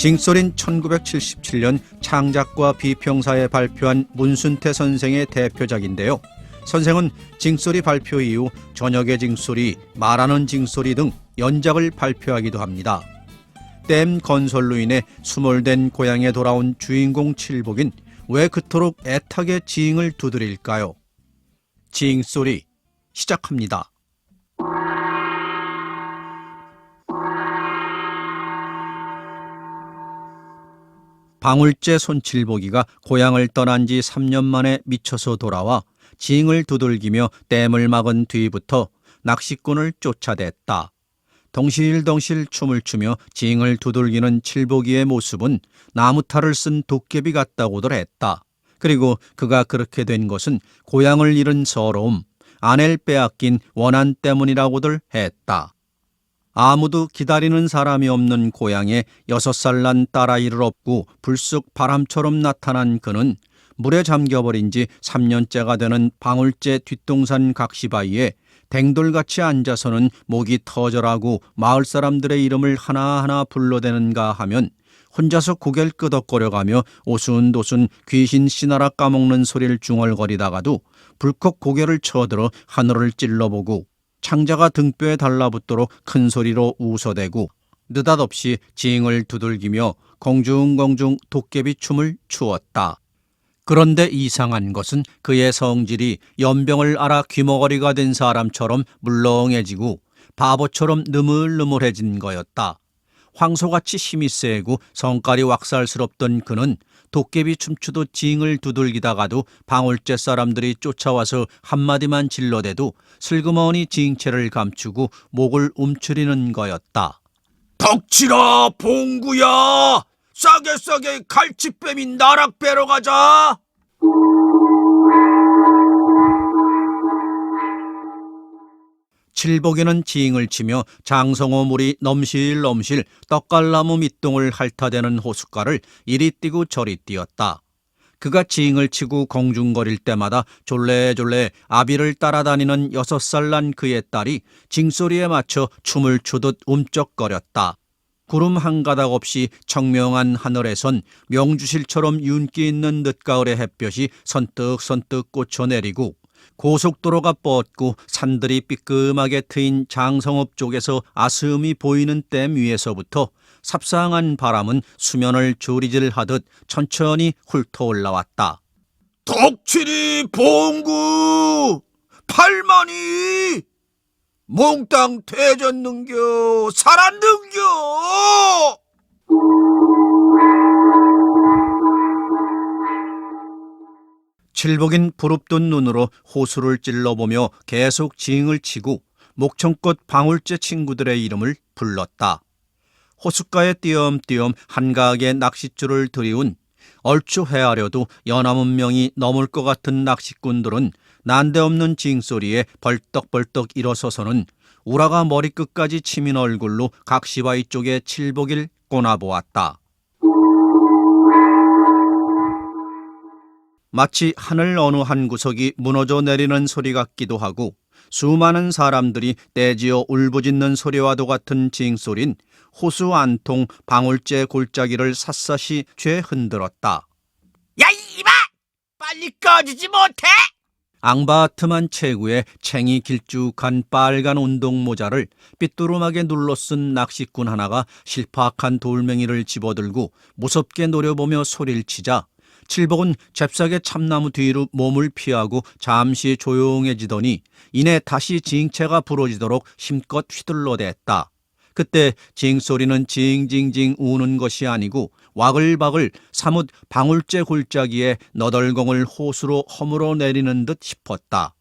징소린 1977년 창작과 비평사에 발표한 문순태 선생의 대표작인데요. 선생은 징소리 발표 이후 저녁의 징소리, 말하는 징소리 등 연작을 발표하기도 합니다. 댐 건설로 인해 수몰된 고향에 돌아온 주인공 칠복인 왜 그토록 애타게 징을 두드릴까요? 징소리 시작합니다. 방울제 손칠복이가 고향을 떠난 지 3년 만에 미쳐서 돌아와 징을 두들기며 댐을 막은 뒤부터 낚시꾼을 쫓아댔다. 덩실덩실 춤을 추며 징을 두들기는 칠복이의 모습은 나무탈을 쓴 도깨비 같다고들 했다. 그리고 그가 그렇게 된 것은 고향을 잃은 서러움, 아내를 빼앗긴 원한 때문이라고들 했다. 아무도 기다리는 사람이 없는 고향에 6살 난 딸아이를 업고 불쑥 바람처럼 나타난 그는 물에 잠겨버린 지 3년째가 되는 방울제 뒷동산 각시바위에 댕돌같이 앉아서는 목이 터져라고 마을 사람들의 이름을 하나하나 불러대는가 하면 혼자서 고개를 끄덕거려가며 오순도순 귀신 씨나라 까먹는 소리를 중얼거리다가도 불컥 고개를 쳐들어 하늘을 찔러보고 창자가 등뼈에 달라붙도록 큰 소리로 웃어대고 느닷없이 징을 두들기며 공중공중 도깨비 춤을 추었다. 그런데 이상한 것은 그의 성질이 연병을 앓아 귀머거리가 된 사람처럼 물렁해지고 바보처럼 느물느물해진 거였다. 황소같이 힘이 세고 성깔이 왁살스럽던 그는 도깨비 춤추듯 징을 두들기다가도 방울제 사람들이 쫓아와서 한마디만 질러대도 슬그머니 징체를 감추고 목을 움츠리는 거였다. 덕치라 봉구야! 싸게 갈치뱀이 나락 빼러 가자! 칠복이는 징을 치며 장성호 물이 넘실넘실 떡갈나무 밑동을 핥아대는 호숫가를 이리 뛰고 저리 뛰었다. 그가 징을 치고 공중거릴 때마다 졸래졸래 아비를 따라다니는 6살 난 그의 딸이 징소리에 맞춰 춤을 추듯 움쩍거렸다. 구름 한 가닥 없이 청명한 하늘에선 명주실처럼 윤기 있는 늦가을의 햇볕이 선뜩선뜩 꽂혀내리고 고속도로가 뻗고 산들이 삐끔하게 트인 장성읍 쪽에서 아스음이 보이는 댐 위에서부터 삽상한 바람은 수면을 조리질하듯 천천히 훑어올라왔다. 덕칠이 봉구 팔만이 몽땅 퇴졌는겨 살았는겨. 칠복인 부릅뜬 눈으로 호수를 찔러보며 계속 징을 치고 목청껏 방울제 친구들의 이름을 불렀다. 호숫가에 띄엄띄엄 한가하게 낚싯줄을 들이운 얼추 헤아려도 연암은 명이 넘을 것 같은 낚시꾼들은 난데없는 징소리에 벌떡벌떡 일어서서는 우라가 머리끝까지 치민 얼굴로 각시바위 쪽에 칠복일 꼬나보았다. 마치 하늘 어느 한 구석이 무너져 내리는 소리 같기도 하고 수많은 사람들이 떼지어 울부짖는 소리와도 같은 징소린 호수 안통 방울제 골짜기를 샅샅이 죄흔들었다. 야 이봐! 빨리 꺼지지 못해! 앙바트만 체구에 챙이 길쭉한 빨간 운동모자를 삐뚤음하게 눌러 쓴 낚시꾼 하나가 실팍한 돌멩이를 집어들고 무섭게 노려보며 소리를 치자 칠복은 잽싸게 참나무 뒤로 몸을 피하고 잠시 조용해지더니 이내 다시 징체가 부러지도록 힘껏 휘둘러댔다. 그때 징소리는 징징징 우는 것이 아니고 와글와글 사뭇 방울제 골짜기에 너덜공을 호수로 허물어 내리는 듯 싶었다.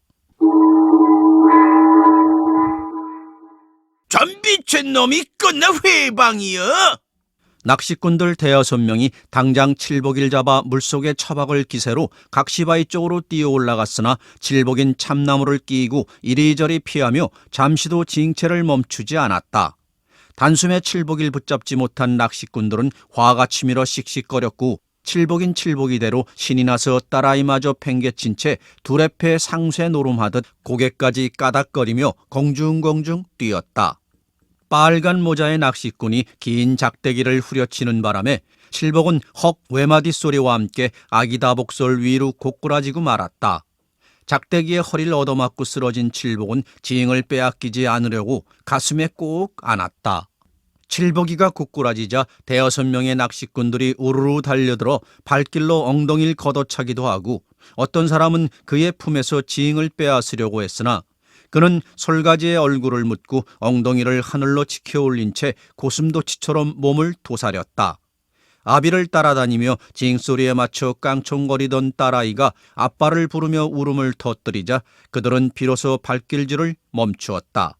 전비친 놈이 끝내 회방이여! 낚시꾼들 5명이 당장 칠복일 잡아 물속에 처박을 기세로 각시바위 쪽으로 뛰어 올라갔으나 칠복인 참나무를 끼고 이리저리 피하며 잠시도 징체를 멈추지 않았다. 단숨에 칠복일 붙잡지 못한 낚시꾼들은 화가 치밀어 씩씩거렸고 칠복인 칠복이대로 신이 나서 딸아이마저 팽개친 채 두레패 상쇠 노름하듯 고개까지 까닥거리며 공중공중 뛰었다. 빨간 모자의 낚시꾼이 긴 작대기를 후려치는 바람에 칠복은 헉 외마디 소리와 함께 아기다복솔 위로 고꾸라지고 말았다. 작대기에 허리를 얻어맞고 쓰러진 칠복은 징을 빼앗기지 않으려고 가슴에 꼭 안았다. 칠복이가 고꾸라지자 대여섯 명의 낚시꾼들이 우르르 달려들어 발길로 엉덩이를 걷어차기도 하고 어떤 사람은 그의 품에서 징을 빼앗으려고 했으나 그는 솔가지의 얼굴을 묻고 엉덩이를 하늘로 치켜 올린 채 고슴도치처럼 몸을 도사렸다. 아비를 따라다니며 징소리에 맞춰 깡총거리던 딸아이가 아빠를 부르며 울음을 터뜨리자 그들은 비로소 발길질을 멈추었다.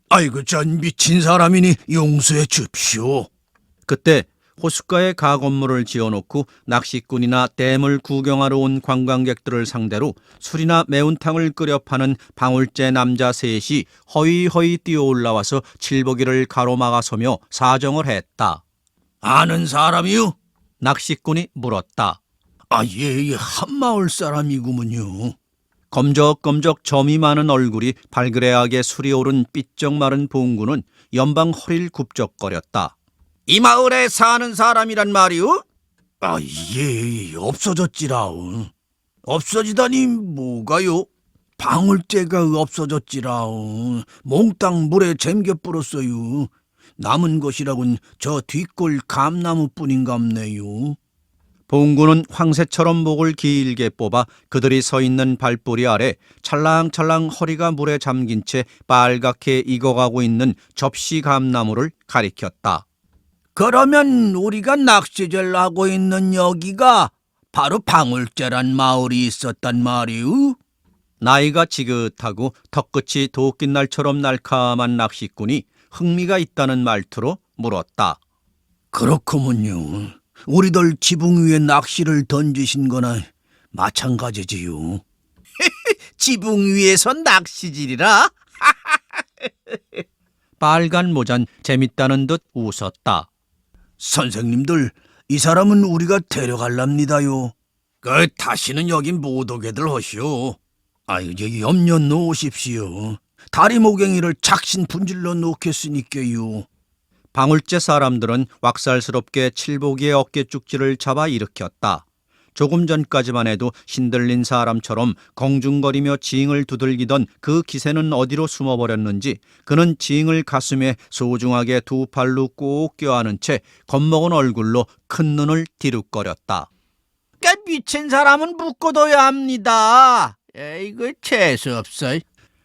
아이고, 전 미친 사람이니 용서해 줍시오. 그때 호숫가에 가건물을 지어놓고 낚시꾼이나 댐을 구경하러 온 관광객들을 상대로 술이나 매운탕을 끓여 파는 방울제 남자 셋이 허위허위 뛰어올라와서 칠복이를 가로막아서며 사정을 했다. 아는 사람이요? 낚시꾼이 물었다. 예, 한마을 사람이구먼요. 검적검적 점이 많은 얼굴이 발그레하게 술이 오른 삐쩍 마른 봉구는 연방 허리를 굽적거렸다. 이 마을에 사는 사람이란 말이오? 예, 없어졌지라오. 없어지다니 뭐가요? 방울제가 없어졌지라오. 몽땅 물에 잠겨 불었어요. 남은 것이라곤 저 뒷골 감나무뿐인갑네요. 봉구는 황새처럼 목을 길게 뽑아 그들이 서 있는 발뿌리 아래 찰랑찰랑 허리가 물에 잠긴 채 빨갛게 익어가고 있는 접시 감나무를 가리켰다. 그러면 우리가 낚시질 하고 있는 여기가 바로 방울제란 마을이 있었단 말이오? 나이가 지긋하고 턱끝이 도끼날처럼 날카로운 낚시꾼이 흥미가 있다는 말투로 물었다. 그렇구먼요. 우리들 지붕 위에 낚시를 던지신 거나 마찬가지지요. 지붕 위에서 낚시질이라? 빨간 모잔 재밌다는 듯 웃었다. 선생님들, 이 사람은 우리가 데려갈랍니다요. 다시는 여기 못 오게들 하시오. 여기 염려 놓으십시오. 다리 모갱이를 작신 분질러 놓겠으니까요. 방울제 사람들은 왁살스럽게 칠복이의 어깨 쭉지를 잡아 일으켰다. 조금 전까지만 해도 신들린 사람처럼 공중거리며 징을 두들기던 그 기세는 어디로 숨어버렸는지 그는 징을 가슴에 소중하게 두 팔로 꼭 껴안은 채 겁먹은 얼굴로 큰 눈을 디룩거렸다. 미친 사람은 묶어둬야 합니다. 이거 재수없어.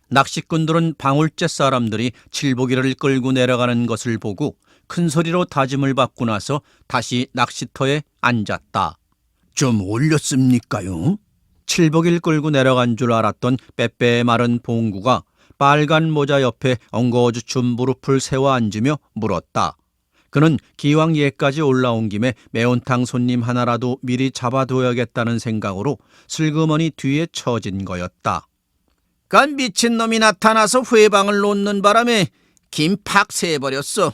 낚시꾼들은 방울제 사람들이 칠복이를 끌고 내려가는 것을 보고 큰 소리로 다짐을 받고 나서 다시 낚시터에 앉았다. 좀 올렸습니까요? 칠복이를 끌고 내려간 줄 알았던 빼빼 마른 봉구가 빨간 모자 옆에 엉거주춤 무릎을 세워 앉으며 물었다. 그는 기왕 예까지 올라온 김에 매운탕 손님 하나라도 미리 잡아둬야겠다는 생각으로 슬그머니 뒤에 처진 거였다. 미친놈이 나타나서 회방을 놓는 바람에 김팍 새버렸어.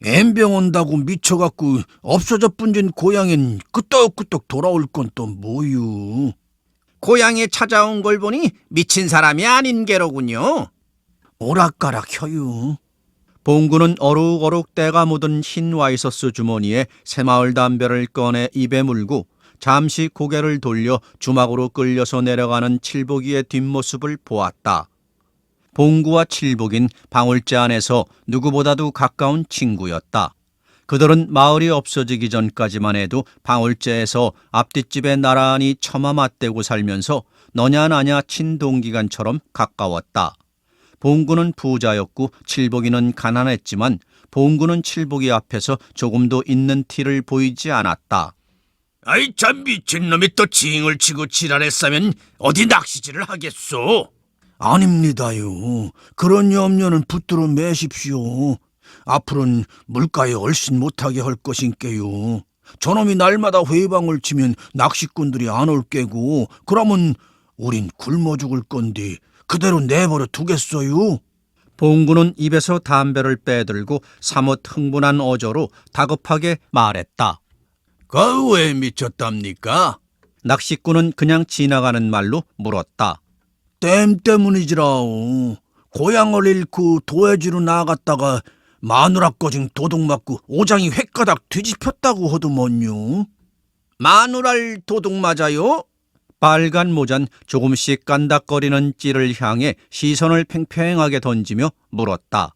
엠병 온다고 미쳐갖고 없어져 뿐진 고향엔 끄떡끄떡 돌아올 건 또 뭐유. 고향에 찾아온 걸 보니 미친 사람이 아닌 게로군요. 오락가락 혀유. 봉구는 어룩어룩 때가 묻은 흰 와이셔츠 주머니에 새마을 담배를 꺼내 입에 물고 잠시 고개를 돌려 주막으로 끌려서 내려가는 칠복이의 뒷모습을 보았다. 봉구와 칠복인 방울제 안에서 누구보다도 가까운 친구였다. 그들은 마을이 없어지기 전까지만 해도 방울제에서 앞뒷집에 나란히 처마 맞대고 살면서 너냐 나냐 친동기간처럼 가까웠다. 봉구는 부자였고 칠복이는 가난했지만 봉구는 칠복이 앞에서 조금도 있는 티를 보이지 않았다. 참 미친놈이 또 징을 치고 지랄했으면 어디 낚시질을 하겠소? 아닙니다요. 그런 염려는 붙들어 매십시오. 앞으로는 물가에 얼씬 못하게 할 것인께요. 저놈이 날마다 회방을 치면 낚시꾼들이 안 올 게고 그러면 우린 굶어 죽을 건데 그대로 내버려 두겠어요? 봉구는 입에서 담배를 빼들고 사뭇 흥분한 어조로 다급하게 말했다. 왜 미쳤답니까? 낚시꾼은 그냥 지나가는 말로 물었다. 댐 때문이지라오. 고향을 잃고 도해지로 나갔다가 마누라 꺼진 도둑 맞고 오장이 횟가닥 뒤집혔다고 하더먼요. 마누랄 도둑 맞아요? 빨간 모자는 조금씩 깐닥거리는 찌를 향해 시선을 팽팽하게 던지며 물었다.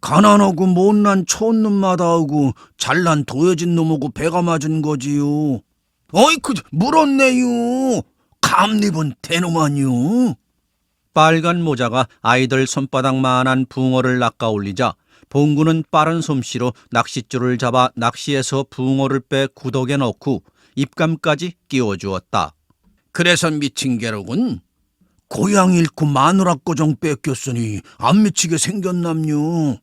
가난하고 못난 촌놈마다하고 잘난 도여진 놈하고 배가 맞은 거지요. 어이쿠, 물었네요. 감립은 대놈아니요. 빨간 모자가 아이들 손바닥만한 붕어를 낚아올리자 봉구는 빠른 솜씨로 낚싯줄을 잡아 낚시에서 붕어를 빼 구덕에 넣고 입감까지 끼워주었다. 그래서 미친 게로군. 고향 잃고 마누라 거정 뺏겼으니 안 미치게 생겼남요.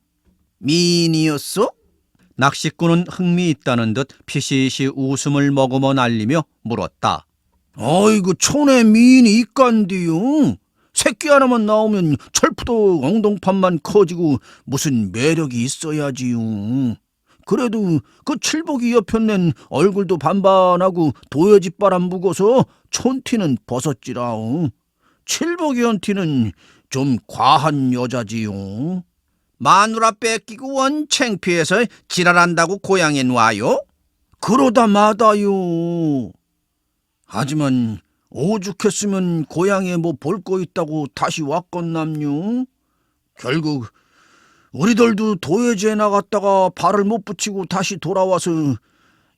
미인이었어? 낚시꾼은 흥미 있다는 듯 피시시 웃음을 머금어 날리며 물었다. 아이고, 촌에 미인이 있간디요. 새끼 하나만 나오면 철푸덕 엉덩판만 커지고 무슨 매력이 있어야지요. 그래도 그 칠복이 옆에낸 얼굴도 반반하고 도여지바람 묵어서 촌티는 벗었지라오. 칠복이 언티는 좀 과한 여자지요. 마누라 뺏기고 원 창피해서 지랄한다고 고향에 놔요? 그러다 마다요. 하지만 오죽했으면 고향에 뭐 볼 거 있다고 다시 왔건남요. 결국 우리들도 도예지에 나갔다가 발을 못 붙이고 다시 돌아와서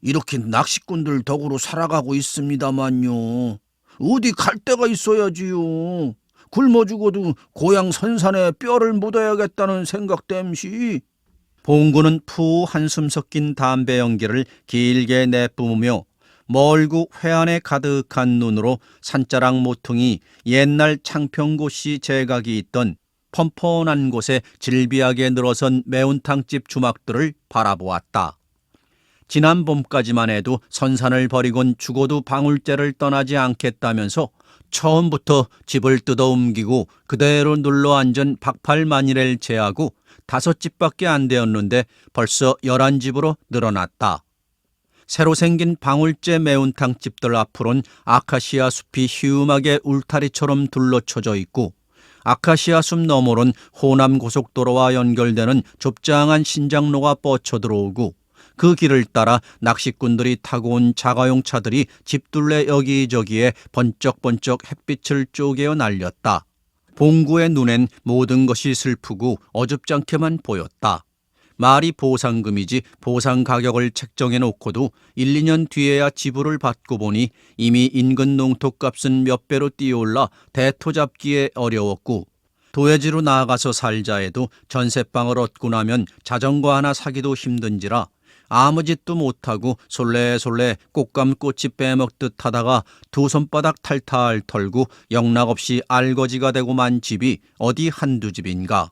이렇게 낚시꾼들 덕으로 살아가고 있습니다만요. 어디 갈 데가 있어야지요. 굶어 죽어도 고향 선산에 뼈를 묻어야겠다는 생각 땜시. 봉구는 푸 한숨 섞인 담배 연기를 길게 내뿜으며 멀고 회한에 가득한 눈으로 산자락 모퉁이 옛날 창평고씨 제각이 있던 펀펀한 곳에 질비하게 늘어선 매운탕집 주막들을 바라보았다. 지난 봄까지만 해도 선산을 버리곤 죽어도 방울제를 떠나지 않겠다면서 처음부터 집을 뜯어 옮기고 그대로 눌러앉은 박팔만이를 제하고 5집밖에 안 되었는데 벌써 11집으로 늘어났다. 새로 생긴 방울제 매운탕집들 앞으론 아카시아 숲이 희음하게 울타리처럼 둘러쳐져 있고 아카시아 숲 너머론 호남 고속도로와 연결되는 좁장한 신장로가 뻗쳐 들어오고 그 길을 따라 낚시꾼들이 타고 온 자가용 차들이 집둘레 여기저기에 번쩍번쩍 햇빛을 쪼개어 날렸다. 봉구의 눈엔 모든 것이 슬프고 어줍잖게만 보였다. 말이 보상금이지 보상 가격을 책정해 놓고도 1, 2년 뒤에야 지불을 받고 보니 이미 인근 농토값은 몇 배로 뛰어올라 대토 잡기에 어려웠고 도예지로 나아가서 살자 해도 전세방을 얻고 나면 자전거 하나 사기도 힘든지라 아무 짓도 못하고 솔레솔레 꽃감꽃이 빼먹듯 하다가 두 손바닥 탈탈 털고 영락없이 알거지가 되고 만 집이 어디 한두 집인가.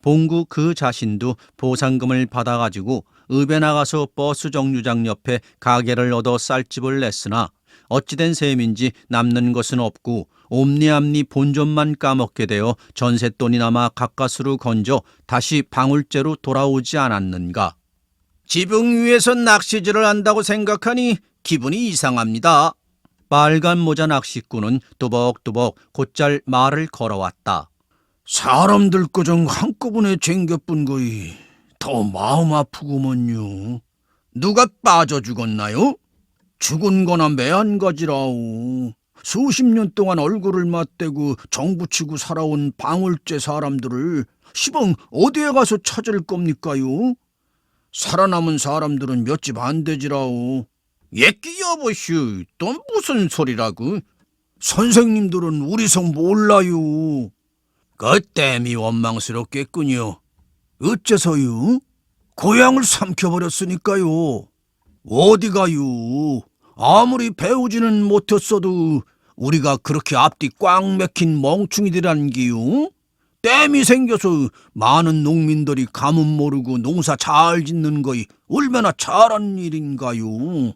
봉구 그 자신도 보상금을 받아가지고 읍에 나가서 버스 정류장 옆에 가게를 얻어 쌀집을 냈으나 어찌된 셈인지 남는 것은 없고 옴니암니 본전만 까먹게 되어 전셋돈이나마 가까스로 건져 다시 방울제로 돌아오지 않았는가. 지붕 위에서 낚시질을 한다고 생각하니 기분이 이상합니다. 빨간 모자 낚시꾼은 뚜벅뚜벅 곧잘 말을 걸어왔다. 사람들 거정 한꺼번에 쟁겨뿐 거이 더 마음 아프구먼요. 누가 빠져 죽었나요? 죽은 거나 매한 가지라오. 수십 년 동안 얼굴을 맞대고 정부치고 살아온 방울제 사람들을 시방 어디에 가서 찾을 겁니까요? 살아남은 사람들은 몇 집 안 되지라오. 예끼 여보슈, 또 무슨 소리라고? 선생님들은 우리 성 몰라요. 그 땜이 원망스럽겠군요. 어째서요? 고향을 삼켜버렸으니까요. 어디 가요? 아무리 배우지는 못했어도 우리가 그렇게 앞뒤 꽉 맥힌 멍충이들이란 기요? 댐이 생겨서 많은 농민들이 가뭄 모르고 농사 잘 짓는 거이 얼마나 잘한 일인가요?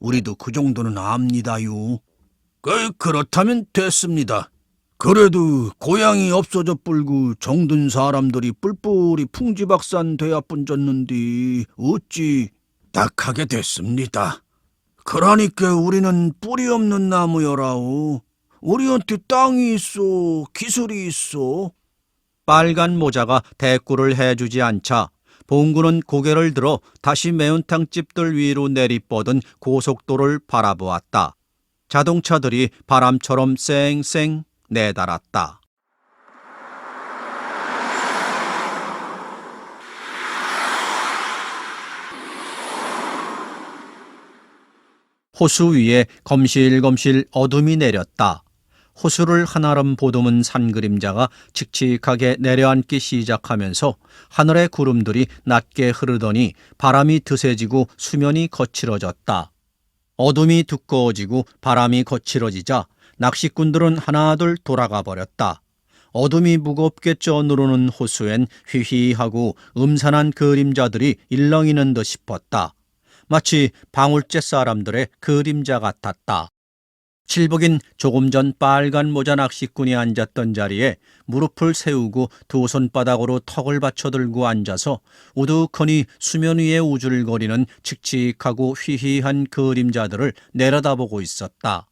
우리도 그 정도는 압니다요. 그렇다면 됐습니다. 그래도 고향이 없어져 뿔고 정든 사람들이 뿔뿔이 풍지박산 되어 뿐졌는데 어찌 딱하게 됐습니다. 그러니까 우리는 뿌리 없는 나무여라오. 우리한테 땅이 있어, 기술이 있어. 빨간 모자가 대꾸를 해주지 않자 봉구는 고개를 들어 다시 매운탕집들 위로 내리뻗은 고속도로를 바라보았다. 자동차들이 바람처럼 쌩쌩 내달았다. 호수 위에 검실검실 어둠이 내렸다. 호수를 한아름 보듬은 산그림자가 칙칙하게 내려앉기 시작하면서 하늘의 구름들이 낮게 흐르더니 바람이 드세지고 수면이 거칠어졌다. 어둠이 두꺼워지고 바람이 거칠어지자 낚시꾼들은 하나둘 돌아가 버렸다. 어둠이 무겁게 쪄누르는 호수엔 휘휘하고 음산한 그림자들이 일렁이는 듯 싶었다. 마치 방울제 사람들의 그림자 같았다. 칠복인 조금 전 빨간 모자 낚시꾼이 앉았던 자리에 무릎을 세우고 두 손바닥으로 턱을 받쳐들고 앉아서 우두커니 수면 위에 우줄거리는 칙칙하고 휘휘한 그림자들을 내려다보고 있었다.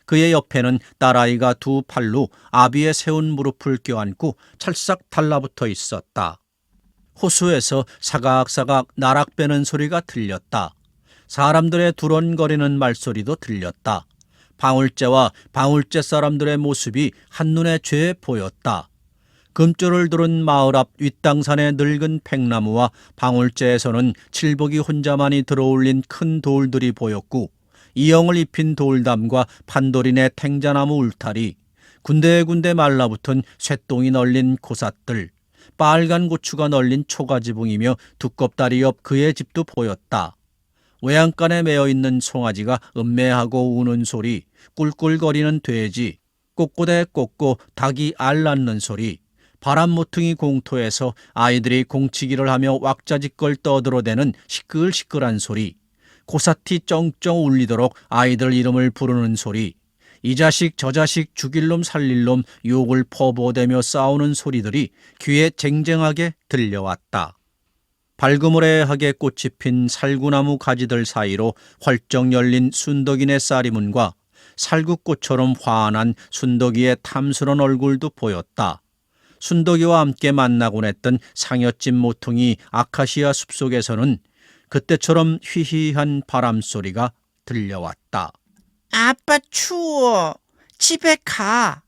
그의 옆에는 딸아이가 두 팔로 아비의 세운 무릎을 껴안고 찰싹 달라붙어 있었다. 호수에서 사각사각 나락배는 소리가 들렸다. 사람들의 두런거리는 말소리도 들렸다. 방울제와 방울제 사람들의 모습이 한눈에 죄 보였다. 금줄을 두른 마을 앞 윗당산의 늙은 팽나무와 방울제에서는 칠복이 혼자만이 들어올린 큰 돌들이 보였고 이영을 입힌 돌담과 판도린의 탱자나무 울타리, 군데군데 말라붙은 쇠똥이 널린 고삿들, 빨간 고추가 널린 초가지붕이며 두껍다리 옆 그의 집도 보였다. 외양간에 매어있는 송아지가 음매하고 우는 소리, 꿀꿀거리는 돼지, 꼬꼬대 꽂고 닭이 알 낳는 소리, 바람 모퉁이 공터에서 아이들이 공치기를 하며 왁자지껄 떠들어대는 시끌시끌한 소리, 고사티 쩡쩡 울리도록 아이들 이름을 부르는 소리, 이 자식 저 자식 죽일 놈 살릴 놈 욕을 퍼부어대며 싸우는 소리들이 귀에 쟁쟁하게 들려왔다. 발그무레하게 꽃이 핀 살구나무 가지들 사이로 활쩍 열린 순덕이네 쌀이문과 살구꽃처럼 환한 순덕이의 탐스런 얼굴도 보였다. 순덕이와 함께 만나곤 했던 상여집 모퉁이 아카시아 숲속에서는 그때처럼 휘휘한 바람소리가 들려왔다. 아빠 추워. 집에 가.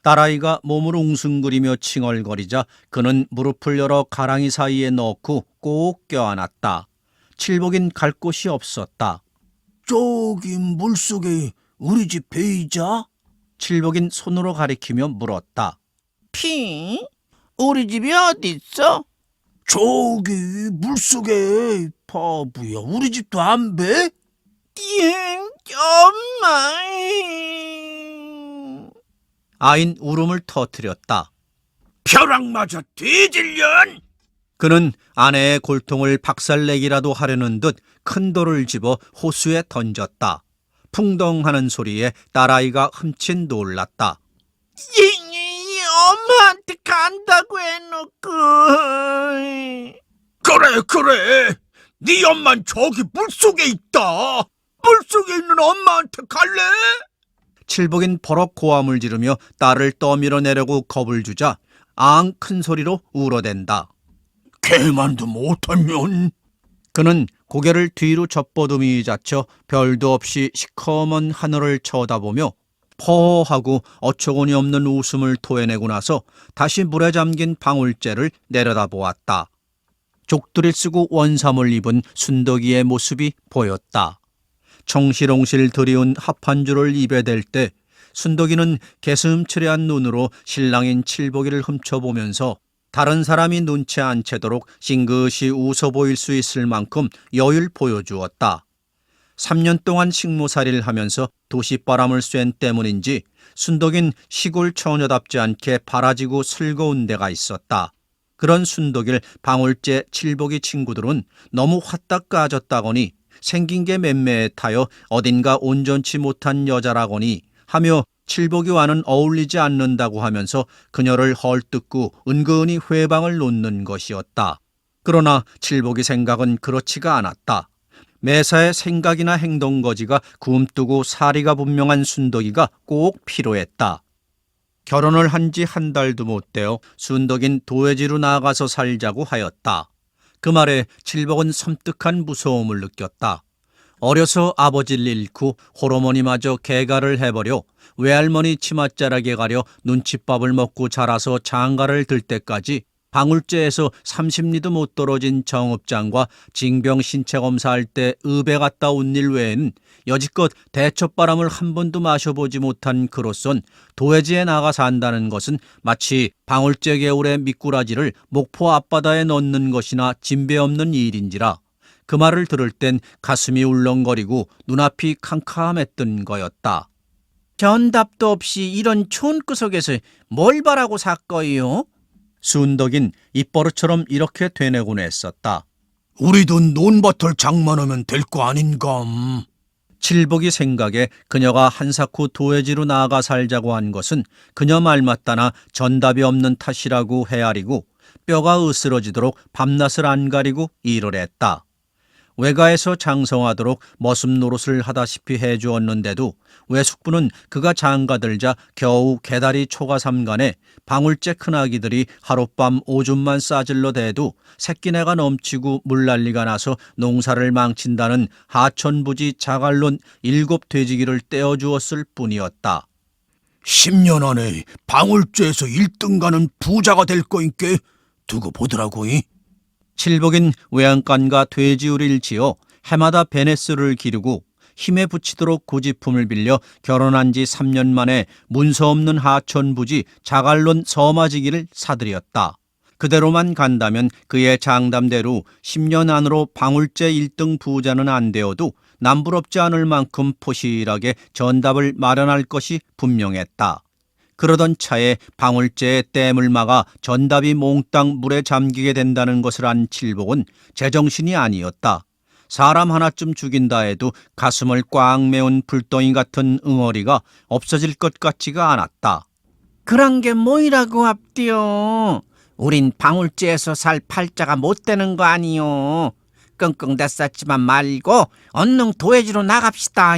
딸아이가 몸을 웅숭거리며 칭얼거리자 그는 무릎을 열어 가랑이 사이에 넣고 꼭 껴안았다. 칠복인 갈 곳이 없었다. 저기 물속에 우리 집 베이자? 칠복인 손으로 가리키며 물었다. 피? 우리 집이 어딨어? 저기 물속에 바보야. 우리 집도 안 배? 엄마. 아인 울음을 터뜨렸다. 벼락 맞아 뒤질년! 그는 아내의 골통을 박살내기라도 하려는 듯 큰 돌을 집어 호수에 던졌다. 풍덩하는 소리에 딸아이가 흠칫 놀랐다. 엄마한테 간다고 해놓고. 그래. 네 엄만 저기 물속에 있다. 물속에 있는 엄마한테 갈래? 칠복인 버럭 고함을 지르며 딸을 떠밀어내려고 겁을 주자 앙 큰 소리로 울어댄다. 걔만도 못하면. 그는 고개를 뒤로 접버듬이 자쳐 별도 없이 시커먼 하늘을 쳐다보며 퍼하고 어처구니 없는 웃음을 토해내고 나서 다시 물에 잠긴 방울제를 내려다보았다. 족두리 쓰고 원삼을 입은 순덕이의 모습이 보였다. 청실홍실 드리운 합한줄을 입에 댈 때 순덕이는 개슴츠레한 눈으로 신랑인 칠복이를 훔쳐보면서 다른 사람이 눈치 안 채도록 싱긋이 웃어 보일 수 있을 만큼 여유를 보여주었다. 3년 동안 식모살이를 하면서 도시바람을 쐰 때문인지 순덕인 시골 처녀답지 않게 바라지고 슬거운 데가 있었다. 그런 순덕일 방울제 칠복이 친구들은 너무 화딱 까졌다거니 생긴 게 맴매타여 어딘가 온전치 못한 여자라거니 하며 칠복이와는 어울리지 않는다고 하면서 그녀를 헐뜯고 은근히 회방을 놓는 것이었다. 그러나 칠복이 생각은 그렇지가 않았다. 매사에 생각이나 행동거지가 굼뜨고 사리가 분명한 순덕이가 꼭 필요했다. 결혼을 한 지 한 달도 못 되어 순덕인 도회지로 나가서 살자고 하였다. 그 말에 칠복은 섬뜩한 무서움을 느꼈다. 어려서 아버지를 잃고 홀어머니마저 개가를 해버려 외할머니 치맛자락에 가려 눈칫밥을 먹고 자라서 장가를 들 때까지 방울제에서 30리도 못 떨어진 정읍장과 징병 신체 검사할 때 읍에 갔다 온 일 외엔 여지껏 대첩바람을 한 번도 마셔보지 못한 그로선 도회지에 나가 산다는 것은 마치 방울제 개울의 미꾸라지를 목포 앞바다에 넣는 것이나 진배 없는 일인지라 그 말을 들을 땐 가슴이 울렁거리고 눈앞이 캄캄했던 거였다. 전답도 없이 이런 촌구석에서 뭘 바라고 샀거요? 순덕인 입버릇처럼 이렇게 되뇌곤 했었다. 우리도 논밭을 장만하면 될 거 아닌감. 칠복이 생각에 그녀가 한사코 도회지로 나아가 살자고 한 것은 그녀 말 맞다나 전답이 없는 탓이라고 헤아리고 뼈가 으스러지도록 밤낮을 안 가리고 일을 했다. 외가에서 장성하도록 머슴 노릇을 하다시피 해주었는데도 외숙부는 그가 장가들자 겨우 개다리 초가삼간에 방울제 큰아기들이 하룻밤 오줌만 싸질러 대도 새끼내가 넘치고 물난리가 나서 농사를 망친다는 하천부지 자갈론 7 돼지기를 떼어주었을 뿐이었다. 10년 안에 방울제에서 1등 가는 부자가 될 거인께 두고 보더라고이. 칠복인 외양간과 돼지우리를 지어 해마다 베네스를 기르고 힘에 부치도록 고지품을 빌려 결혼한 지 3년 만에 문서 없는 하천부지 자갈론 서마지기를 사들였다. 그대로만 간다면 그의 장담대로 10년 안으로 방울제 1등 부자는 안 되어도 남부럽지 않을 만큼 포실하게 전답을 마련할 것이 분명했다. 그러던 차에 방울제의 댐을 막아 전답이 몽땅 물에 잠기게 된다는 것을 안 칠복은 제정신이 아니었다. 사람 하나쯤 죽인다 해도 가슴을 꽉 메운 불덩이 같은 응어리가 없어질 것 같지가 않았다. 그런 게 뭐이라고 합디요? 우린 방울제에서 살 팔자가 못 되는 거 아니요. 끙끙 대쌌지만 말고 얼른 도회지로 나갑시다.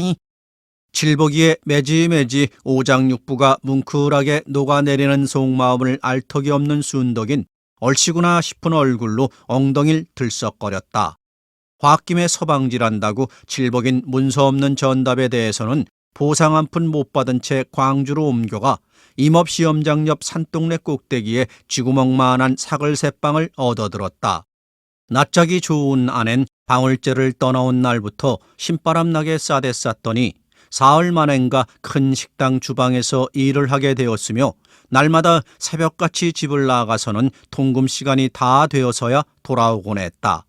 칠복이의 매지매지 오장육부가 뭉클하게 녹아내리는 속마음을 알 턱이 없는 순덕인 얼씨구나 싶은 얼굴로 엉덩이를 들썩거렸다. 홧김에 서방질한다고 칠복인 문서 없는 전답에 대해서는 보상 한 푼 못 받은 채 광주로 옮겨가 임업시험장 옆 산동네 꼭대기에 쥐구멍만한 사글새빵을 얻어들었다. 낯짝이 좋은 아낸 방울제를 떠나온 날부터 신바람 나게 싸댔쌌더니 사흘 만엔가 큰 식당 주방에서 일을 하게 되었으며 날마다 새벽같이 집을 나가서는 통금 시간이 다 되어서야 돌아오곤 했다.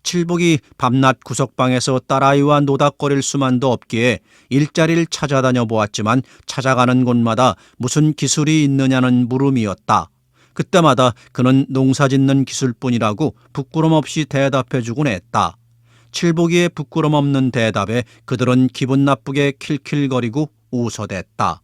칠복이 밤낮 구석방에서 딸아이와 노닥거릴 수만도 없기에 일자리를 찾아다녀 보았지만 찾아가는 곳마다 무슨 기술이 있느냐는 물음이었다. 그때마다 그는 농사짓는 기술뿐이라고 부끄럼 없이 대답해주곤 했다. 칠복이의 부끄럼 없는 대답에 그들은 기분 나쁘게 킬킬거리고 웃어댔다.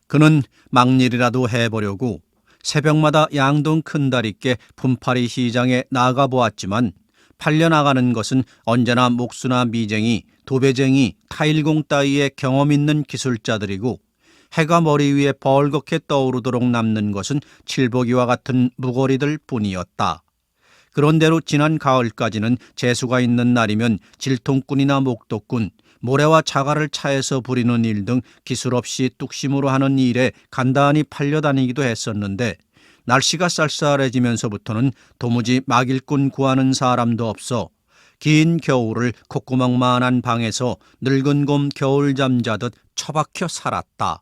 그는 막일이라도 해보려고 새벽마다 양동 큰다리께 분파리 시장에 나가보았지만 팔려나가는 것은 언제나 목수나 미쟁이, 도배쟁이, 타일공 따위의 경험 있는 기술자들이고 해가 머리 위에 벌겋게 떠오르도록 남는 것은 칠복이와 같은 무거리들 뿐이었다. 그런대로 지난 가을까지는 재수가 있는 날이면 질통꾼이나 목도꾼, 모래와 자갈을 차에서 부리는 일 등 기술 없이 뚝심으로 하는 일에 간단히 팔려다니기도 했었는데 날씨가 쌀쌀해지면서부터는 도무지 막일꾼 구하는 사람도 없어 긴 겨울을 콧구멍만한 방에서 늙은 곰 겨울잠 자듯 처박혀 살았다.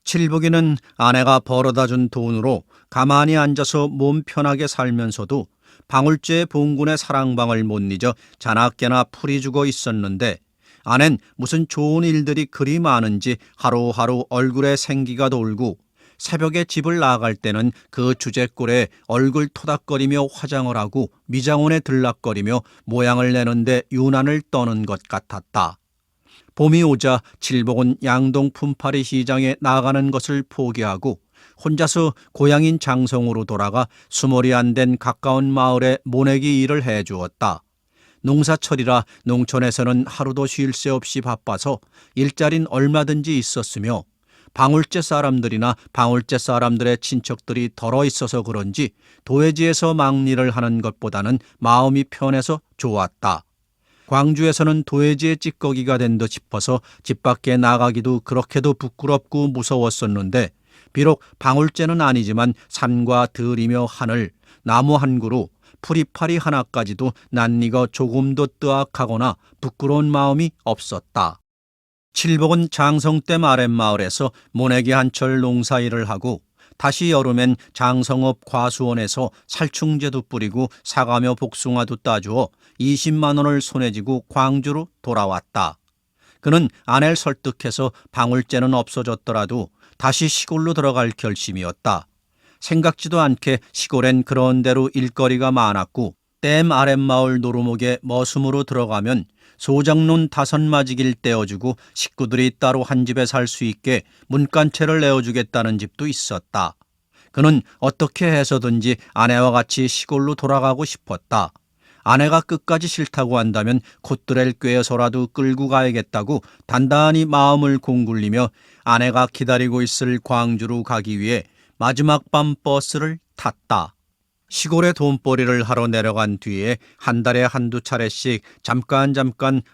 칠복이는 아내가 벌어다준 돈으로 가만히 앉아서 몸 편하게 살면서도 방울제 봉군의 사랑방을 못 잊어 자나깨나 풀이 죽어 있었는데 아낸 무슨 좋은 일들이 그리 많은지 하루하루 얼굴에 생기가 돌고 새벽에 집을 나갈 때는 그 주제꼴에 얼굴 토닥거리며 화장을 하고 미장원에 들락거리며 모양을 내는데 유난을 떠는 것 같았다. 봄이 오자 칠복은 양동 품팔이 시장에 나가는 것을 포기하고 혼자서 고향인 장성으로 돌아가 수몰이 안 된 가까운 마을에 모내기 일을 해주었다. 농사철이라 농촌에서는 하루도 쉴 새 없이 바빠서 일자리는 얼마든지 있었으며 방울제 사람들이나 방울제 사람들의 친척들이 덜어 있어서 그런지 도회지에서 막리를 하는 것보다는 마음이 편해서 좋았다. 광주에서는 도회지의 찌꺼기가 된 듯 싶어서 집 밖에 나가기도 그렇게도 부끄럽고 무서웠었는데, 비록 방울제는 아니지만 산과 들이며 하늘, 나무 한 그루, 풀이파리 하나까지도 낯익어 조금도 뜨악하거나 부끄러운 마음이 없었다. 칠복은 장성댐 아랫마을에서 모내기 한철 농사일을 하고 다시 여름엔 장성읍 과수원에서 살충제도 뿌리고 사과며 복숭아도 따주어 20만 원을 손에 쥐고 광주로 돌아왔다. 그는 아내를 설득해서 방울제는 없어졌더라도 다시 시골로 들어갈 결심이었다. 생각지도 않게 시골엔 그런 대로 일거리가 많았고 댐 아랫마을 노루목에 머슴으로 들어가면 소장론 5마지기를 떼어주고 식구들이 따로 한 집에 살 수 있게 문간채를 내어주겠다는 집도 있었다. 그는 어떻게 해서든지 아내와 같이 시골로 돌아가고 싶었다. 아내가 끝까지 싫다고 한다면 콧들을 꿰어서라도 끌고 가야겠다고 단단히 마음을 공굴리며 아내가 기다리고 있을 광주로 가기 위해 마지막 밤 버스를 탔다. 시골에 돈벌이를 하러 내려간 뒤에 한 달에 한두 차례씩 잠깐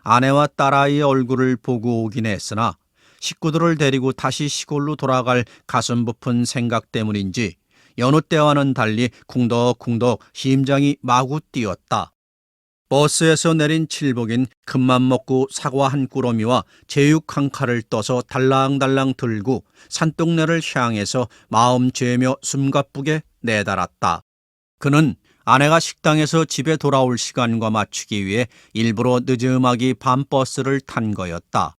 아내와 딸아이의 얼굴을 보고 오긴 했으나 식구들을 데리고 다시 시골로 돌아갈 가슴 부푼 생각 때문인지 여느 때와는 달리 쿵덕쿵덕 심장이 마구 뛰었다. 버스에서 내린 칠복인 큰맘 먹고 사과 한 꾸러미와 제육 한 칼을 떠서 달랑달랑 들고 산동네를 향해서 마음 죄며 숨가쁘게 내달았다. 그는 아내가 식당에서 집에 돌아올 시간과 맞추기 위해 일부러 늦음하기 밤버스를 탄 거였다.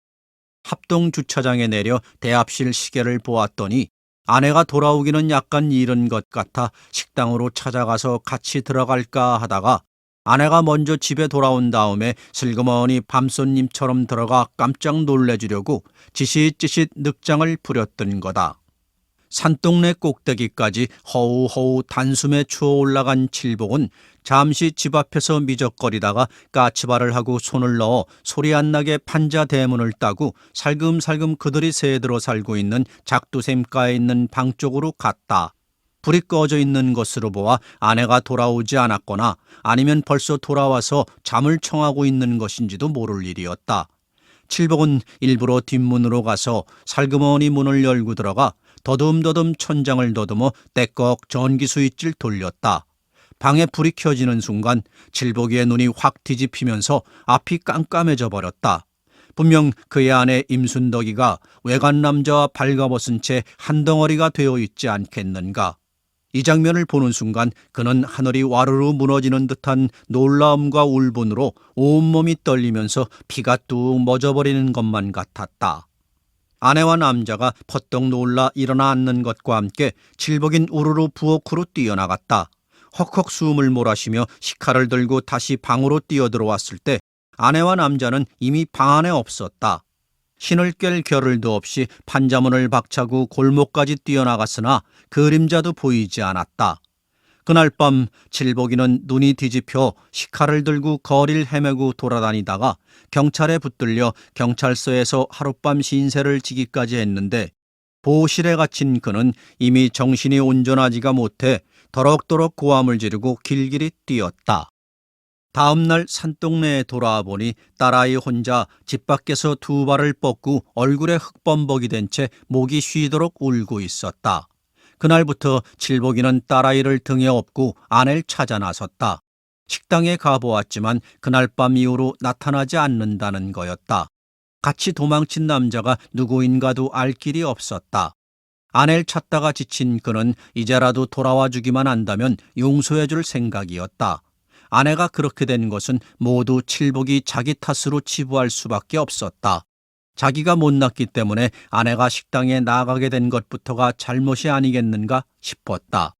합동 주차장에 내려 대합실 시계를 보았더니 아내가 돌아오기는 약간 이른 것 같아 식당으로 찾아가서 같이 들어갈까 하다가 아내가 먼저 집에 돌아온 다음에 슬그머니 밤손님처럼 들어가 깜짝 놀래주려고 지싯지싯 늑장을 부렸던 거다. 산동네 꼭대기까지 허우허우 단숨에 추어 올라간 칠복은 잠시 집 앞에서 미적거리다가 까치발을 하고 손을 넣어 소리 안 나게 판자 대문을 따고 살금살금 그들이 새들어 살고 있는 작두샘가에 있는 방 쪽으로 갔다. 불이 꺼져 있는 것으로 보아 아내가 돌아오지 않았거나 아니면 벌써 돌아와서 잠을 청하고 있는 것인지도 모를 일이었다. 칠복은 일부러 뒷문으로 가서 살그머니 문을 열고 들어가 더듬더듬 천장을 더듬어 떼꺽 전기 스위치를 돌렸다. 방에 불이 켜지는 순간 칠복이의 눈이 확 뒤집히면서 앞이 깜깜해져 버렸다. 분명 그의 아내 임순덕이가 외간 남자와 발가벗은 채 한 덩어리가 되어 있지 않겠는가. 이 장면을 보는 순간 그는 하늘이 와르르 무너지는 듯한 놀라움과 울분으로 온몸이 떨리면서 피가 뚝 멎어버리는 것만 같았다. 아내와 남자가 퍼떡 놀라 일어나 앉는 것과 함께 칠복인 우르르 부엌으로 뛰어나갔다. 헉헉 숨을 몰아쉬며 식칼을 들고 다시 방으로 뛰어들어왔을 때 아내와 남자는 이미 방 안에 없었다. 신을 깰 겨를도 없이 판자문을 박차고 골목까지 뛰어나갔으나 그림자도 보이지 않았다. 그날 밤 칠복이는 눈이 뒤집혀 식칼을 들고 거리를 헤매고 돌아다니다가 경찰에 붙들려 경찰서에서 하룻밤 신세를 지기까지 했는데 보호실에 갇힌 그는 이미 정신이 온전하지가 못해 더럭더럭 고함을 지르고 길길이 뛰었다. 다음 날 산동네에 돌아와 보니 딸아이 혼자 집 밖에서 두 발을 뻗고 얼굴에 흙범벅이 된 채 목이 쉬도록 울고 있었다. 그날부터 칠복이는 딸아이를 등에 업고 아내를 찾아 나섰다. 식당에 가보았지만 그날 밤 이후로 나타나지 않는다는 거였다. 같이 도망친 남자가 누구인가도 알 길이 없었다. 아내를 찾다가 지친 그는 이제라도 돌아와 주기만 한다면 용서해 줄 생각이었다. 아내가 그렇게 된 것은 모두 칠복이 자기 탓으로 치부할 수밖에 없었다. 자기가 못났기 때문에 아내가 식당에 나가게 된 것부터가 잘못이 아니겠는가 싶었다.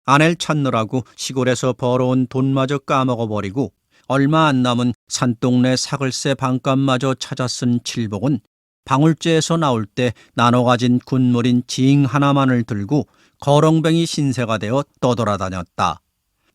아내를 찾느라고 시골에서 벌어온 돈마저 까먹어버리고 얼마 안 남은 산동네 사글세 방값마저 찾아 쓴 칠복은 방울제에서 나올 때 나눠 가진 군물인 징 하나만을 들고 거렁뱅이 신세가 되어 떠돌아다녔다.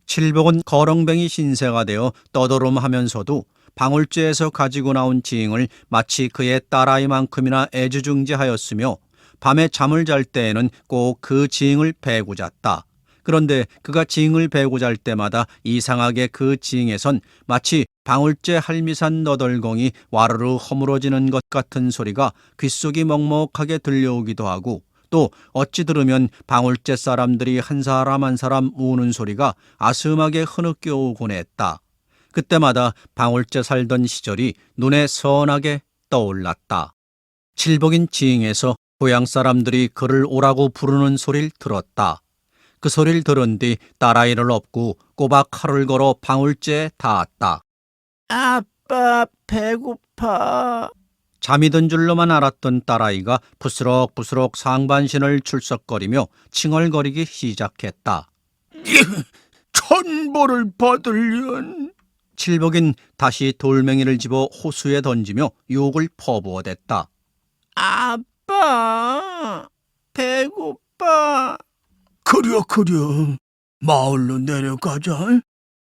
칠복은 거렁뱅이 신세가 되어 떠돌음하면서도 방울제에서 가지고 나온 징을 마치 그의 딸아이만큼이나 애지중지하였으며 밤에 잠을 잘 때에는 꼭 그 징을 베고 잤다. 그런데 그가 징을 베고 잘 때마다 이상하게 그 징에선 마치 방울제 할미산 너덜공이 와르르 허물어지는 것 같은 소리가 귓속이 먹먹하게 들려오기도 하고, 또 어찌 들으면 방울제 사람들이 한 사람 한 사람 우는 소리가 아슴하게 흐느껴 오곤 했다. 그때마다 방울제 살던 시절이 눈에 선하게 떠올랐다. 칠복인 징에서 고향 사람들이 그를 오라고 부르는 소리를 들었다. 그 소리를 들은 뒤 딸아이를 업고 꼬박 칼을 걸어 방울제에 닿았다. 아빠, 배고파. 잠이 든 줄로만 알았던 딸아이가 부스럭부스럭 상반신을 출석거리며 칭얼거리기 시작했다. 천벌을 받으련. 칠복인 다시 돌멩이를 집어 호수에 던지며 욕을 퍼부어댔다. 아빠, 배고파. 그려 마을로 내려가자.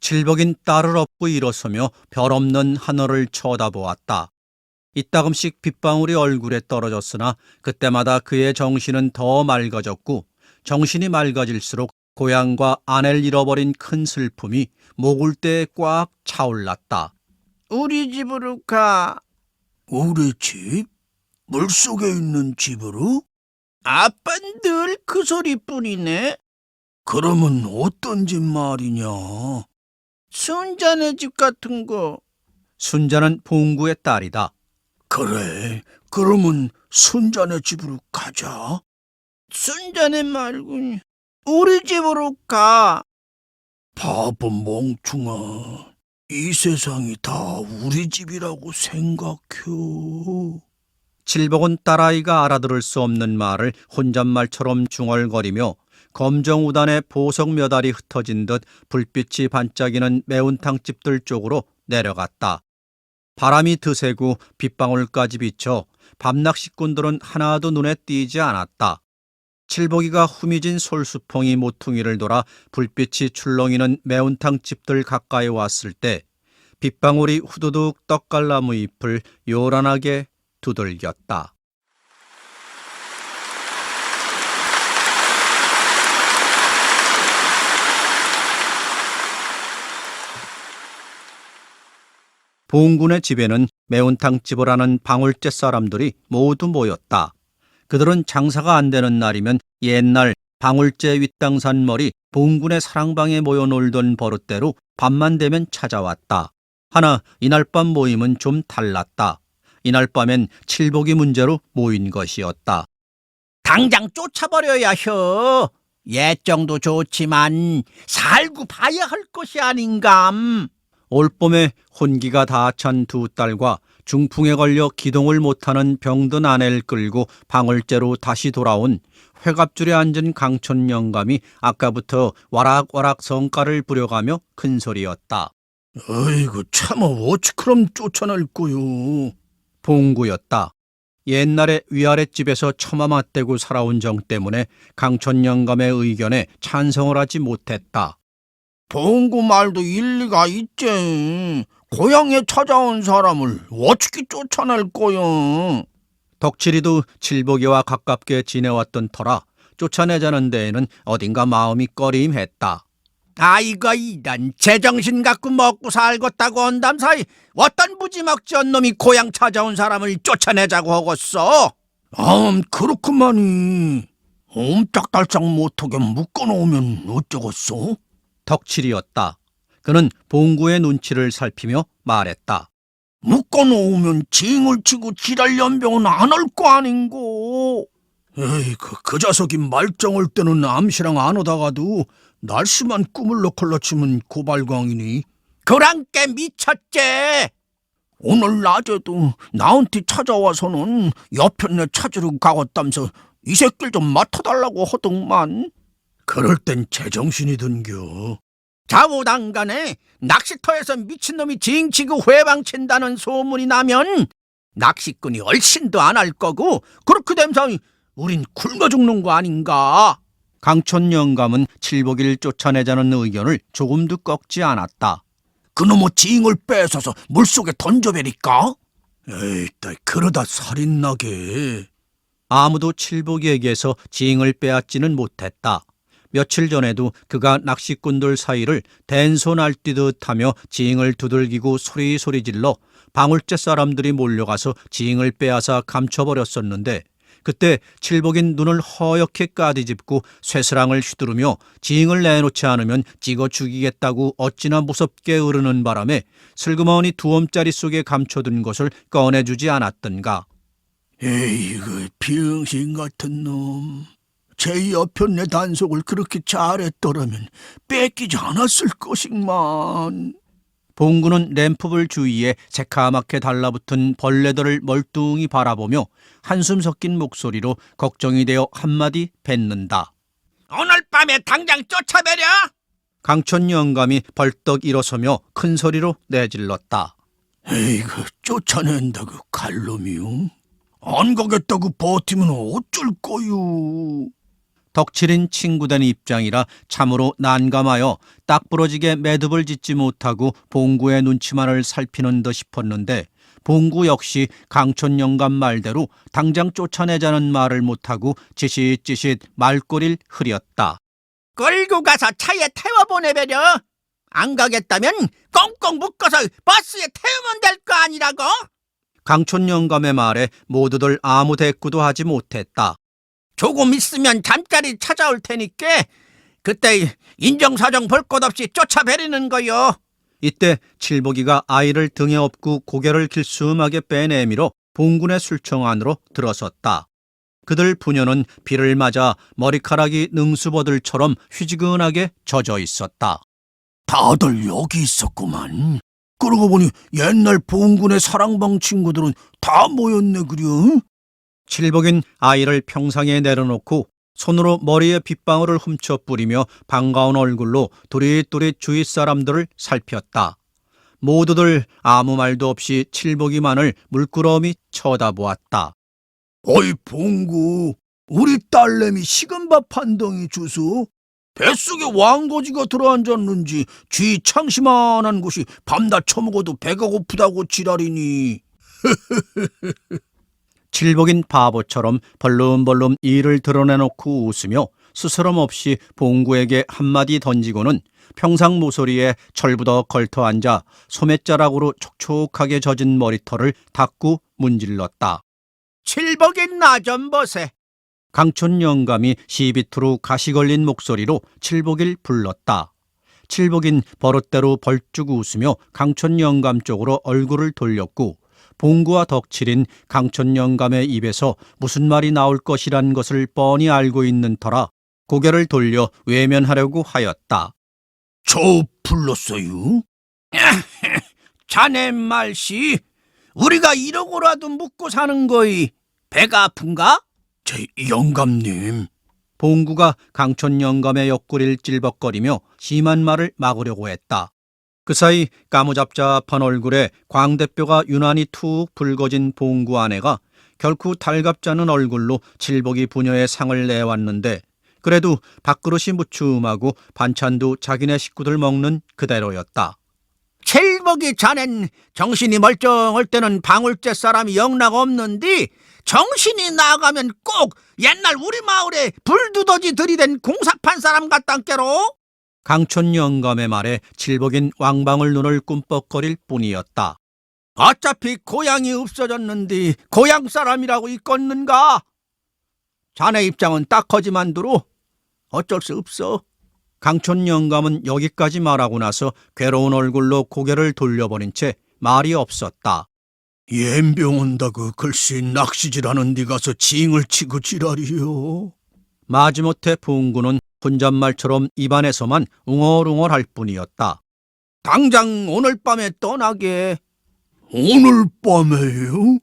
칠복인 딸을 업고 일어서며 별 없는 하늘을 쳐다보았다. 이따금씩 빗방울이 얼굴에 떨어졌으나 그때마다 그의 정신은 더 맑아졌고, 정신이 맑아질수록 고향과 아내를 잃어버린 큰 슬픔이 목울대에 꽉 차올랐다. 우리 집으로 가. 우리 집? 물속에 있는 집으로? 아빠는 늘 그 소리뿐이네. 그러면 어떤 집 말이냐? 순자네 집 같은 거. 순자는 봉구의 딸이다. 그래, 그러면 순자네 집으로 가자. 순자네 말고 우리 집으로 가. 바보 멍충아, 이 세상이 다 우리 집이라고 생각해. 칠복은 딸아이가 알아들을 수 없는 말을 혼잣말처럼 중얼거리며 검정우단의 보석 몇 알이 흩어진 듯 불빛이 반짝이는 매운탕집들 쪽으로 내려갔다. 바람이 드세고 빗방울까지 비쳐 밤낚시꾼들은 하나도 눈에 띄지 않았다. 칠복이가 후미진 솔수풍이 모퉁이를 돌아 불빛이 출렁이는 매운탕집들 가까이 왔을 때 빗방울이 후두둑 떡갈나무 잎을 요란하게 두들겼다. 봉군의 집에는 매운탕집을 하는 방울제 사람들이 모두 모였다. 그들은 장사가 안 되는 날이면 옛날 방울제 윗당산 머리 봉군의 사랑방에 모여 놀던 버릇대로 밤만 되면 찾아왔다. 하나 이날 밤 모임은 좀 달랐다. 이날 밤엔 칠복이 문제로 모인 것이었다. 당장 쫓아버려야 혀. 옛정도 좋지만 살고 봐야 할 것이 아닌감. 올봄에 혼기가 다 찬 두 딸과 중풍에 걸려 기동을 못하는 병든 아내를 끌고 방울제로 다시 돌아온 회갑줄에 앉은 강촌 영감이 아까부터 와락와락 성깔을 부려가며 큰소리였다. 아이고, 차마 어찌 그럼 쫓아낼 거요. 봉구였다. 옛날에 위아랫집에서 처마 맞대고 살아온 정 때문에 강촌 영감의 의견에 찬성을 하지 못했다. 봉구 말도 일리가 있지. 고향에 찾아온 사람을 어떻게 쫓아낼 거요. 덕칠이도 칠복이와 가깝게 지내왔던 터라 쫓아내자는 데에는 어딘가 마음이 꺼림했다. 아이가 이런 제정신 갖고 먹고 살겠다고 한담 사이 어떤 무지막지한 놈이 고향 찾아온 사람을 쫓아내자고 하겠어. 그렇구만이. 옴짝달짝 못하게 묶어놓으면 어쩌겠어? 덕칠이었다. 그는 봉구의 눈치를 살피며 말했다. 묶어놓으면 징을 치고 지랄 연병은 안 할 거 아닌고. 에이, 그 자석이 말정을 때는 암시랑 안 오다가도 날씨만 꾸물러 걸러치면 고발광이니. 그랑 게 미쳤제. 오늘 낮에도 나한테 찾아와서는 옆편네 찾으러 가겠다면서 이 새끼를 좀 맡아달라고 하더만. 그럴 땐 제정신이 든겨. 좌우당간에 낚시터에서 미친놈이 징치고 회방친다는 소문이 나면 낚시꾼이 얼씬도 안 할 거고, 그렇게 됨상 우린 굶어 죽는 거 아닌가? 강촌 영감은 칠복이를 쫓아내자는 의견을 조금도 꺾지 않았다. 그놈의 징을 뺏어서 물속에 던져버릴까? 에이, 그러다 살인나게. 아무도 칠복이에게서 징을 빼앗지는 못했다. 며칠 전에도 그가 낚시꾼들 사이를 된소 날뛰듯 하며 징을 두들기고 소리소리 질러 방울제 사람들이 몰려가서 징을 빼앗아 감춰버렸었는데 그때 칠복인 눈을 허옇게 까디집고 쇠스랑을 휘두르며 징을 내놓지 않으면 찍어 죽이겠다고 어찌나 무섭게 으르는 바람에 슬그머니 두엄짜리 속에 감춰둔 것을 꺼내주지 않았던가. 에이그 병신 같은 놈. 제 여편네 단속을 그렇게 잘했더라면 뺏기지 않았을 것이만. 봉구는 램프불 주위에 새카맣게 달라붙은 벌레들을 멀뚱히 바라보며 한숨 섞인 목소리로 걱정이 되어 한마디 뱉는다. 오늘 밤에 당장 쫓아내려. 강촌 영감이 벌떡 일어서며 큰 소리로 내질렀다. 에이그 쫓아낸다고 갈놈이요? 안 가겠다고 버티면 어쩔 거요? 덕칠인 친구된 입장이라 참으로 난감하여 딱 부러지게 매듭을 짓지 못하고 봉구의 눈치만을 살피는 듯 싶었는데 봉구 역시 강촌 영감 말대로 당장 쫓아내자는 말을 못하고 지읒지읒 말꼬리를 흐렸다. 끌고 가서 차에 태워보내버려. 안 가겠다면 꽁꽁 묶어서 버스에 태우면 될 거 아니라고. 강촌 영감의 말에 모두들 아무 대꾸도 하지 못했다. 조금 있으면 잠자리 찾아올 테니까 그때 인정사정 볼 것 없이 쫓아버리는 거요. 이때 칠복이가 아이를 등에 업고 고개를 길숨하게 빼내밀어 봉군의 술청 안으로 들어섰다. 그들 부녀는 비를 맞아 머리카락이 능수버들처럼 휘지근하게 젖어 있었다. 다들 여기 있었구만. 그러고 보니 옛날 봉군의 사랑방 친구들은 다 모였네 그려? 칠복인 아이를 평상에 내려놓고 손으로 머리에 빗방울을 훔쳐 뿌리며 반가운 얼굴로 도릿도릿 주위 사람들을 살폈다. 모두들 아무 말도 없이 칠복이만을 물끄러미 쳐다보았다. 어이 봉구, 우리 딸내미 식은 밥 한 덩이 주소. 뱃속에 왕거지가 들어앉았는지 쥐 창시만한 곳이 밤낮 처먹어도 배가 고프다고 지랄이니. 칠복인 바보처럼 벌름벌름 이를 드러내놓고 웃으며 스스럼 없이 봉구에게 한마디 던지고는 평상 모서리에 철부덕 걸터 앉아 소매자락으로 촉촉하게 젖은 머리털을 닦고 문질렀다. 칠복인 나 좀 보세. 강촌 영감이 시비투로 가시 걸린 목소리로 칠복일 불렀다. 칠복인 버릇대로 벌쭉 웃으며 강촌 영감 쪽으로 얼굴을 돌렸고 봉구와 덕칠인 강촌 영감의 입에서 무슨 말이 나올 것이란 것을 뻔히 알고 있는 터라 고개를 돌려 외면하려고 하였다. 저 불렀어요? 자네 말씨, 우리가 이러고라도 묵고 사는 거이 배가 아픈가? 제 영감님. 봉구가 강촌 영감의 옆구리를 찔벅거리며 심한 말을 막으려고 했다. 그 사이 까무잡잡한 얼굴에 광대뼈가 유난히 툭 붉어진 봉구 아내가 결코 달갑지 않은 얼굴로 칠복이 부녀의 상을 내왔는데 그래도 밥그릇이 무춤하고 반찬도 자기네 식구들 먹는 그대로였다. 칠복이 자넨 정신이 멀쩡할 때는 방울제 사람이 영락 없는디 정신이 나가면 꼭 옛날 우리 마을에 불두더지 들이댄 공사판 사람 같단께로. 강촌 영감의 말에 칠복인 왕방울 눈을 꿈뻑거릴 뿐이었다. 어차피 고향이 없어졌는데 고향 사람이라고 있겠는가? 자네 입장은 딱하지만두로 어쩔 수 없어. 강촌 영감은 여기까지 말하고 나서 괴로운 얼굴로 고개를 돌려버린 채 말이 없었다. 옌병 온다고 글쎄 낚시질하는 데 가서 징을 치고 지랄이요. 마지못해 봉구는 혼잣말처럼 입안에서만 웅얼웅얼할 뿐이었다. 당장 오늘 밤에 떠나게. 오늘 밤에요?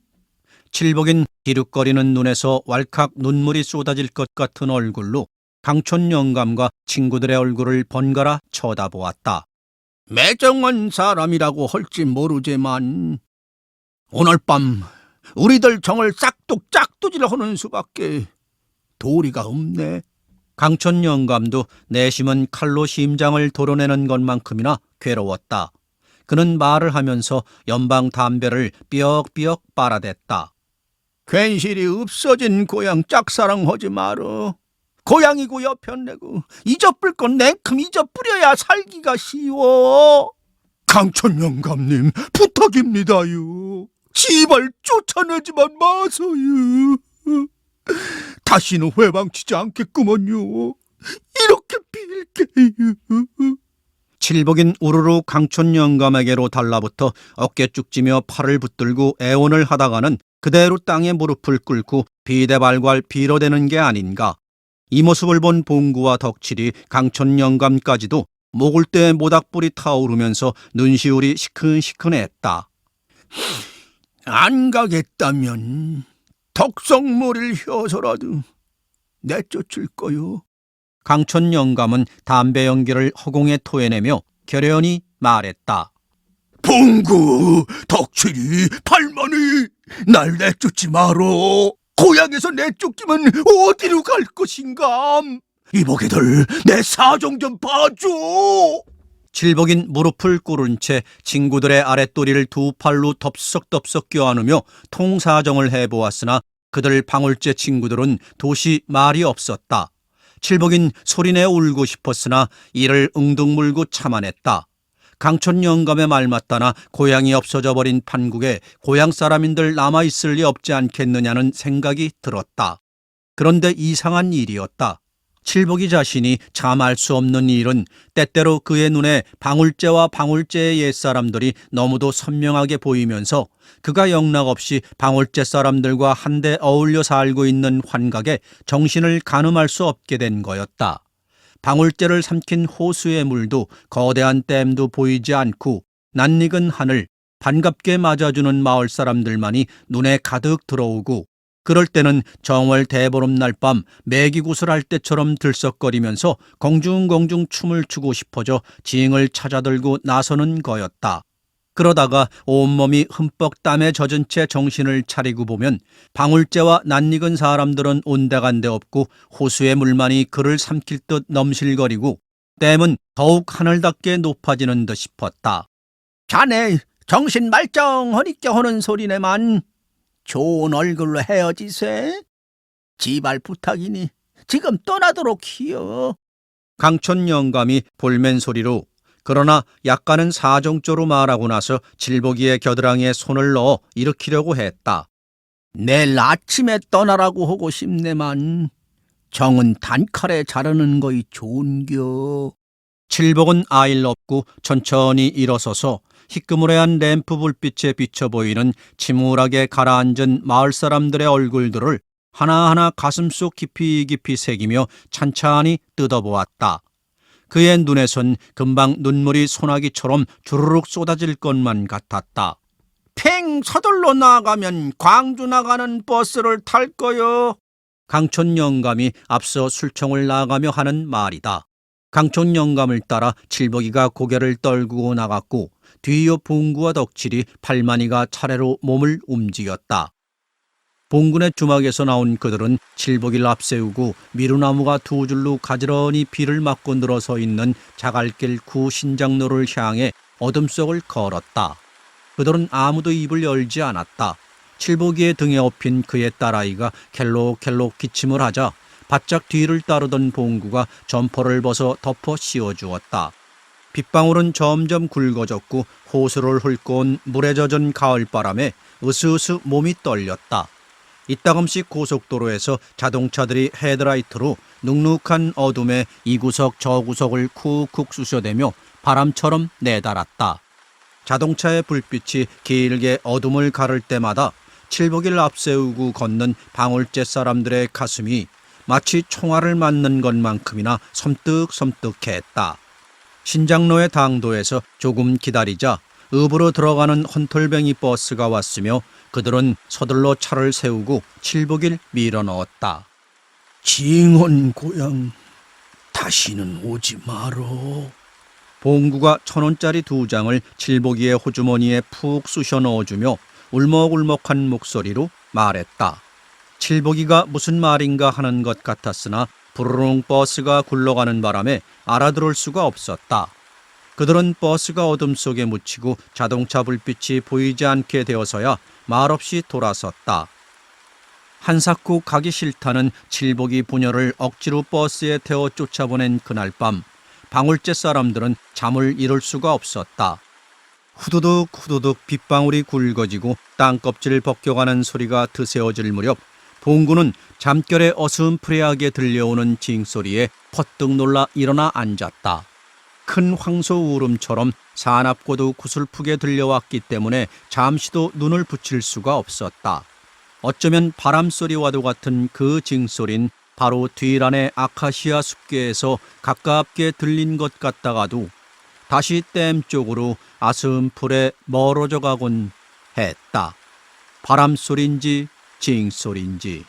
칠복인 기룩거리는 눈에서 왈칵 눈물이 쏟아질 것 같은 얼굴로 강촌 영감과 친구들의 얼굴을 번갈아 쳐다보았다. 매정한 사람이라고 할지 모르지만 오늘 밤 우리들 정을 싹둑짝두질하는 수밖에 도리가 없네. 강촌 영감도 내심은 칼로 심장을 도려내는 것만큼이나 괴로웠다. 그는 말을 하면서 연방 담배를 삐역삐역 빨아댔다. 괜시리 없어진 고향 짝사랑하지 마라. 고향이고 여편네고 잊어쁠 건 냉큼 잊어뿌려야 살기가 쉬워. 강촌 영감님 부탁입니다요. 제발 쫓아내지만 마소요. 다시는 회방치지 않겠구먼요. 이렇게 빌게요. 칠복인 우르르 강촌 영감에게로 달라붙어 어깨 쭉지며 팔을 붙들고 애원을 하다가는 그대로 땅에 무릎을 꿇고 비대발괄 빌어대는 게 아닌가. 이 모습을 본 봉구와 덕칠이 강촌 영감까지도 목을 때 모닥불이 타오르면서 눈시울이 시큰시큰했다. 안 가겠다면 덕성머리를 혀서라도 내쫓을 거요. 강촌 영감은 담배 연기를 허공에 토해내며 결연히 말했다. 봉구, 덕칠이, 팔만이 날 내쫓지 마로. 고향에서 내쫓기면 어디로 갈 것인감? 이보게들 내 사정 좀 봐줘. 칠복인 무릎을 꿇은 채 친구들의 아랫도리를 두 팔로 덥석덥석 껴안으며 통사정을 해보았으나 그들 방울제 친구들은 도시 말이 없었다. 칠복인 소리내 울고 싶었으나 이를 웅둥물고 참아냈다. 강촌 영감의 말 맞다나 고향이 없어져 버린 판국에 고향 사람인들 남아있을 리 없지 않겠느냐는 생각이 들었다. 그런데 이상한 일이었다. 칠복이 자신이 참 알 수 없는 일은 때때로 그의 눈에 방울제와 방울제의 옛사람들이 너무도 선명하게 보이면서 그가 영락없이 방울제 사람들과 한데 어울려 살고 있는 환각에 정신을 가늠할 수 없게 된 거였다. 방울제를 삼킨 호수의 물도 거대한 댐도 보이지 않고 낯익은 하늘, 반갑게 맞아주는 마을 사람들만이 눈에 가득 들어오고 그럴 때는 정월 대보름날 밤 매기굿을 할 때처럼 들썩거리면서 공중공중 춤을 추고 싶어져 징을 찾아들고 나서는 거였다. 그러다가 온몸이 흠뻑 땀에 젖은 채 정신을 차리고 보면 방울제와 낯익은 사람들은 온데간데 없고 호수의 물만이 그를 삼킬 듯 넘실거리고 댐은 더욱 하늘답게 높아지는 듯 싶었다. 자네 정신 말짱하니까 하는 소리네만. 좋은 얼굴로 헤어지세. 지발 부탁이니 지금 떠나도록 히어. 강촌 영감이 볼멘 소리로 그러나 약간은 사정조로 말하고 나서 칠복이의 겨드랑이에 손을 넣어 일으키려고 했다. 내일 아침에 떠나라고 하고 싶네만. 정은 단칼에 자르는 거이 좋은겨. 칠복은 아일 없고 천천히 일어서서 희끄무레한 램프 불빛에 비쳐 보이는 침울하게 가라앉은 마을 사람들의 얼굴들을 하나하나 가슴속 깊이 깊이 새기며 찬찬히 뜯어보았다. 그의 눈에선 금방 눈물이 소나기처럼 주르륵 쏟아질 것만 같았다. 팽 서둘러 나가면 광주 나가는 버스를 탈 거요. 강촌 영감이 앞서 술청을 나가며 하는 말이다. 강촌 영감을 따라 칠복이가 고개를 떨구고 나갔고 뒤이어 봉구와 덕칠이 팔만이가 차례로 몸을 움직였다. 봉군의 주막에서 나온 그들은 칠복이를 앞세우고 미루나무가 두 줄로 가지런히 비를 맞고 늘어서 있는 자갈길 구 신장로를 향해 어둠 속을 걸었다. 그들은 아무도 입을 열지 않았다. 칠복이의 등에 업힌 그의 딸아이가 켈록켈록 기침을 하자 바짝 뒤를 따르던 봉구가 점퍼를 벗어 덮어 씌워주었다. 빗방울은 점점 굵어졌고 호수를 훑고온 물에 젖은 가을바람에 으스으스 몸이 떨렸다. 이따금씩 고속도로에서 자동차들이 헤드라이트로 눅눅한 어둠에 이 구석 저 구석을 쿡쿡 쑤셔대며 바람처럼 내달았다. 자동차의 불빛이 길게 어둠을 가를 때마다 칠복이를 앞세우고 걷는 방울제 사람들의 가슴이 마치 총알을 맞는 것만큼이나 섬뜩섬뜩했다. 신장로의 당도에서 조금 기다리자 읍으로 들어가는 헌털뱅이 버스가 왔으며 그들은 서둘러 차를 세우고 칠복이를 밀어넣었다. 징언 고향 다시는 오지 마로. 봉구가 1,000원짜리 2장을 칠복이의 호주머니에 푹 쑤셔 넣어주며 울먹울먹한 목소리로 말했다. 칠복이가 무슨 말인가 하는 것 같았으나 부르릉 버스가 굴러가는 바람에 알아들을 수가 없었다. 그들은 버스가 어둠 속에 묻히고 자동차 불빛이 보이지 않게 되어서야 말없이 돌아섰다. 한사코 가기 싫다는 칠복이 부녀를 억지로 버스에 태워 쫓아보낸 그날 밤 방울제 사람들은 잠을 이룰 수가 없었다. 후두둑 후두둑 빗방울이 굵어지고 땅껍질 벗겨가는 소리가 드세어질 무렵 봉구는 잠결에 어슴푸레하게 들려오는 징소리에 퍼뜩 놀라 일어나 앉았다. 큰 황소 울음처럼 사납고도 구슬프게 들려왔기 때문에 잠시도 눈을 붙일 수가 없었다. 어쩌면 바람소리와도 같은 그 징소린 바로 뒤란의 아카시아 숲계에서 가깝게 들린 것 같다가도 다시 댐 쪽으로 아슴풀에 멀어져 가곤 했다. 바람소리인지 징소리인지.